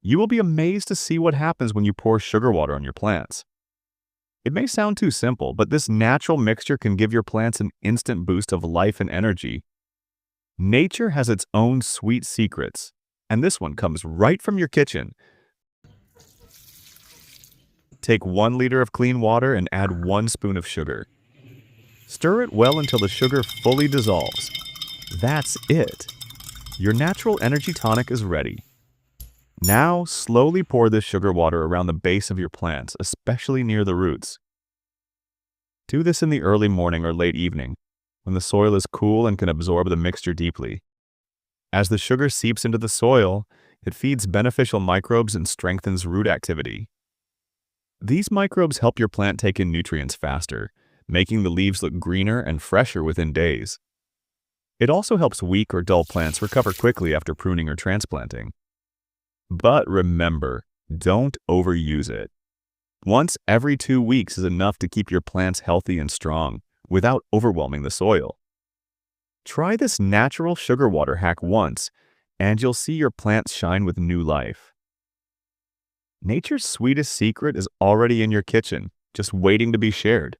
You will be amazed to see what happens when you pour sugar water on your plants. It may sound too simple, but this natural mixture can give your plants an instant boost of life and energy. Nature has its own sweet secrets, and this one comes right from your kitchen. Take 1 liter of clean water and add 1 spoon of sugar. Stir it well until the sugar fully dissolves. That's it. Your natural energy tonic is ready. Now, slowly pour this sugar water around the base of your plants, especially near the roots. Do this in the early morning or late evening, when the soil is cool and can absorb the mixture deeply. As the sugar seeps into the soil, it feeds beneficial microbes and strengthens root activity. These microbes help your plant take in nutrients faster, making the leaves look greener and fresher within days. It also helps weak or dull plants recover quickly after pruning or transplanting. But remember, don't overuse it. Once every 2 weeks is enough to keep your plants healthy and strong without overwhelming the soil. Try this natural sugar water hack once, and you'll see your plants shine with new life. Nature's sweetest secret is already in your kitchen, just waiting to be shared.